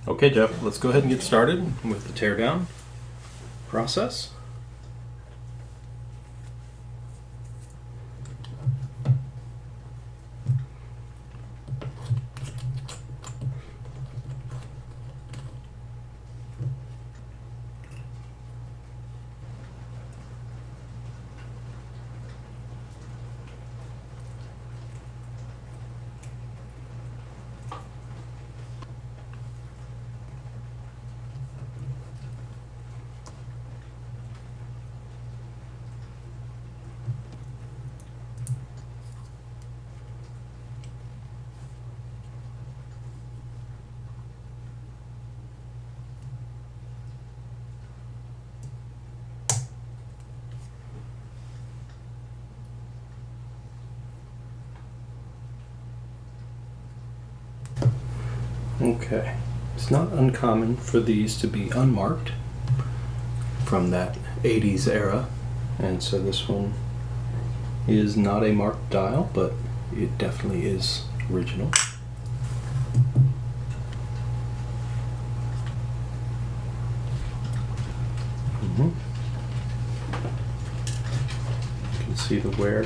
Okay, Jeff, let's go ahead and get started with the teardown process. Okay, it's not uncommon for these to be unmarked from that 80s era, and so this one is not a marked dial, but it definitely is original. You can see the wear.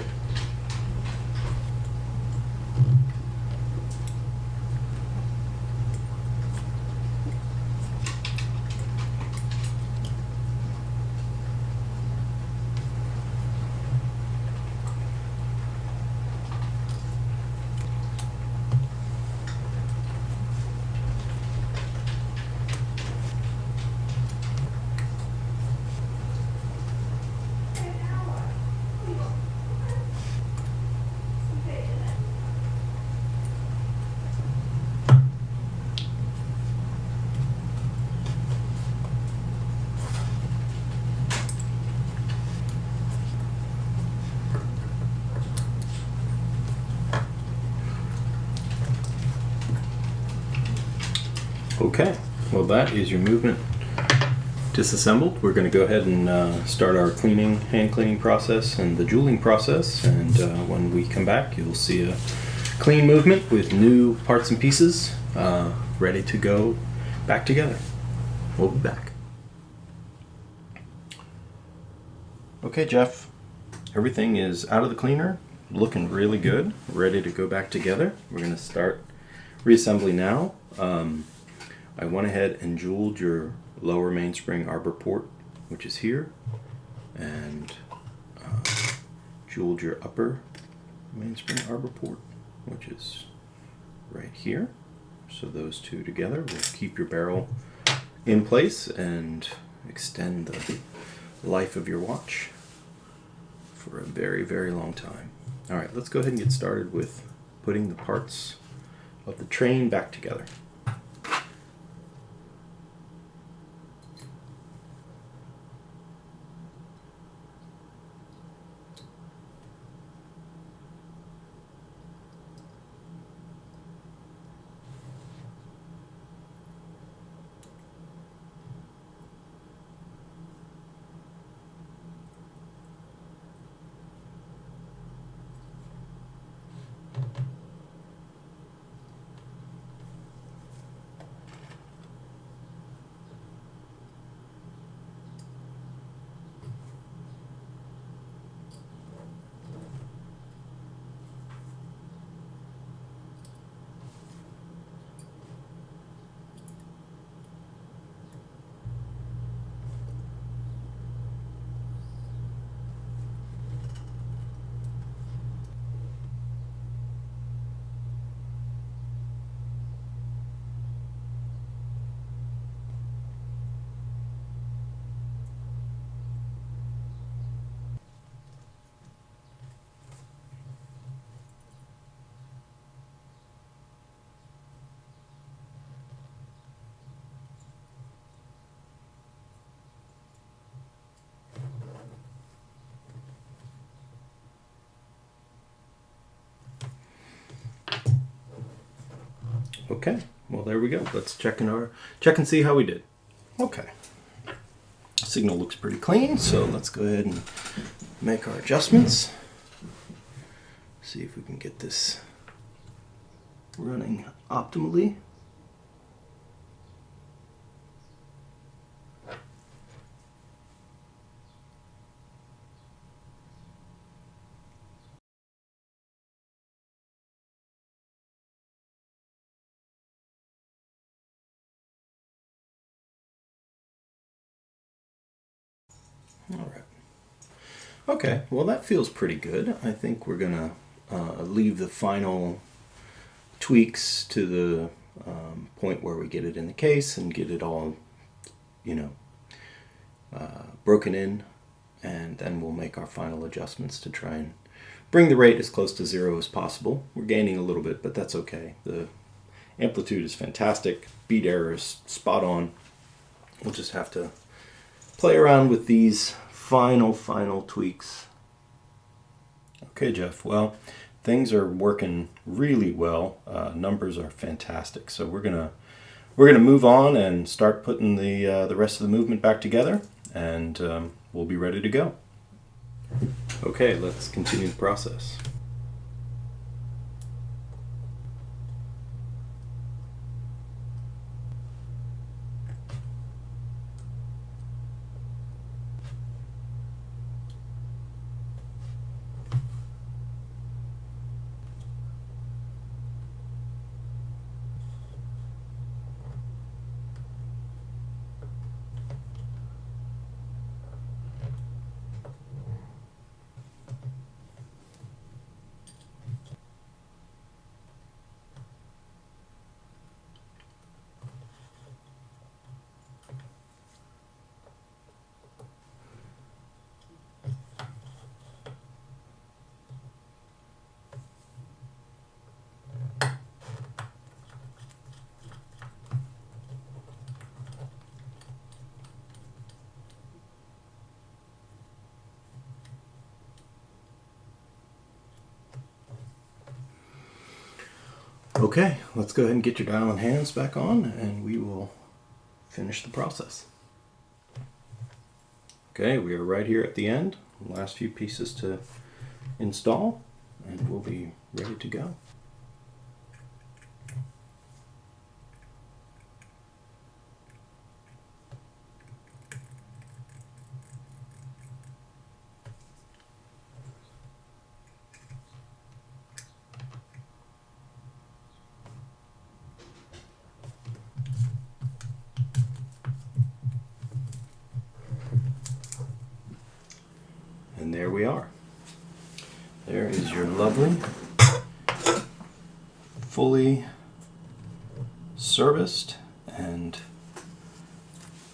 Okay, well that is your movement disassembled. We're going to go ahead and start our hand cleaning process and the jeweling process, and when we come back you'll see a clean movement with new parts and pieces ready to go back together. We'll be back. Okay, Jeff, everything is out of the cleaner, looking really good, ready to go back together. We're going to start reassembly now. I went ahead and jeweled your lower mainspring arbor port, which is here, and jeweled your upper mainspring arbor port, which is right here. So those two together will keep your barrel in place and extend the life of your watch for a very, very long time. All right, let's go ahead and get started with putting the parts of the train back together. Okay, well there we go. Let's check and see how we did. Okay, signal looks pretty clean, so let's go ahead and make our adjustments. See if we can get this running optimally. All right. Okay, well that feels pretty good. I think we're gonna leave the final tweaks to the point where we get it in the case and get it all, you know, broken in, and then we'll make our final adjustments to try and bring the rate as close to 0 as possible. We're gaining a little bit, but that's okay. The amplitude is fantastic. Beat error is spot on. We'll just have to play around with these final tweaks. Okay, Jeff. Well, things are working really well. Numbers are fantastic. So we're gonna move on and start putting the rest of the movement back together, and we'll be ready to go. Okay, let's continue the process. Okay, let's go ahead and get your dial and hands back on, and we will finish the process. Okay, we are right here at the end. Last few pieces to install, and we'll be ready to go. And there we are. There is your lovely, fully serviced and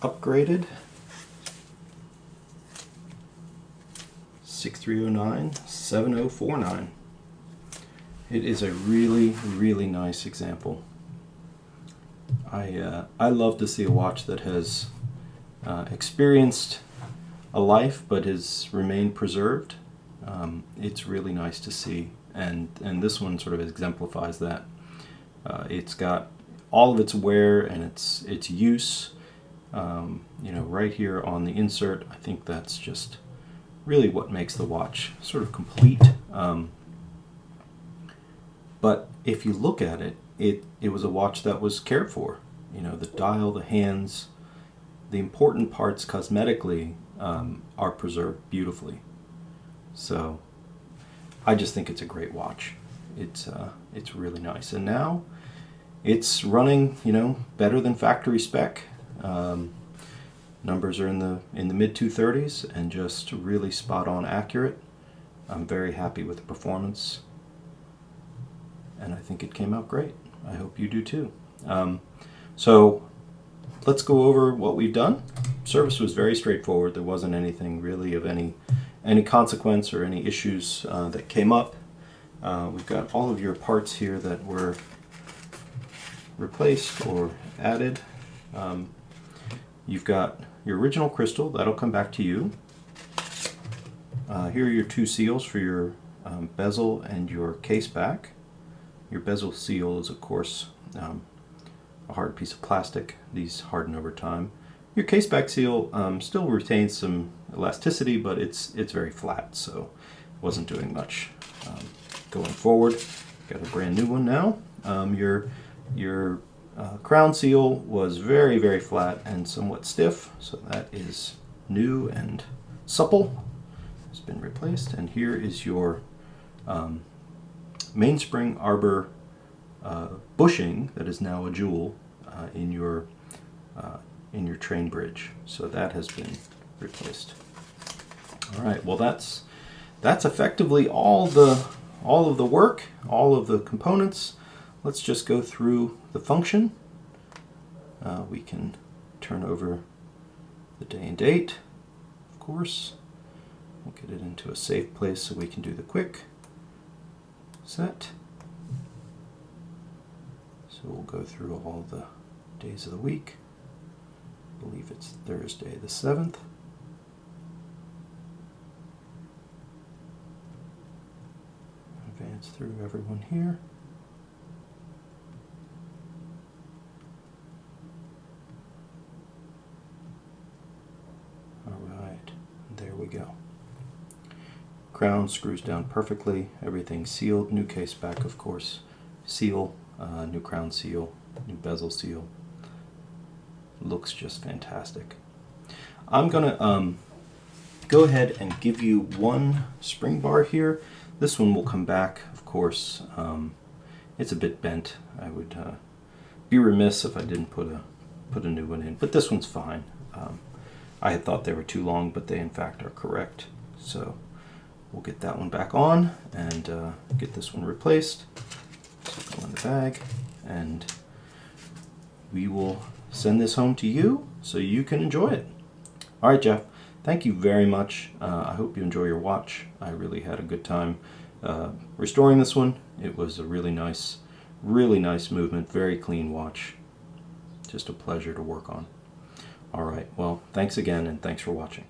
upgraded 6309-7049. It is a really nice example. I love to see a watch that has experienced a life but has remained preserved. It's really nice to see, and this one sort of exemplifies that. It's got all of its wear and its use, right here on the insert. I think that's just really what makes the watch sort of complete. But if you look at it, it was a watch that was cared for. The dial, the hands, the important parts cosmetically are preserved beautifully. So I just think it's a great watch. It's really nice, and now it's running better than factory spec. Numbers are in the mid 230s and just really spot on accurate. I'm very happy with the performance, and I think it came out great. I hope you do too. So let's go over what we've done. Service was very straightforward. There wasn't anything really of any consequence or any issues that came up. We've got all of your parts here that were replaced or added. You've got your original crystal, that'll come back to you. Here are your two seals for your bezel and your case back. Your bezel seal is, of course, a hard piece of plastic. These harden over time. Your case back seal still retains some elasticity, but it's very flat, so it wasn't doing much going forward. Got a brand new one now. Your crown seal was very flat and somewhat stiff, so that is new and supple. It's been replaced, and here is your mainspring arbor bushing that is now a jewel in your train bridge. So that has been replaced. All right, well that's effectively all of the work, all of the components. Let's just go through the function. We can turn over the day and date, of course. We'll get it into a safe place so we can do the quick set. So we'll go through all the days of the week. I believe it's Thursday the 7th. Advance through everyone here. Alright, there we go. Crown screws down perfectly, everything's sealed, new case back of course, seal, new crown seal, new bezel seal. Looks just fantastic. I'm gonna go ahead and give you one spring bar here. This one will come back, of course. It's a bit bent. I would be remiss if I didn't put a new one in, but this one's fine. I had thought they were too long, but they in fact are correct. So we'll get that one back on and get this one replaced. So go in the bag, and we will send this home to you so you can enjoy it. All right, Jeff. Thank you very much. I hope you enjoy your watch. I really had a good time restoring this one. It was a really nice movement, very clean watch. Just a pleasure to work on. All right, well, thanks again, and thanks for watching.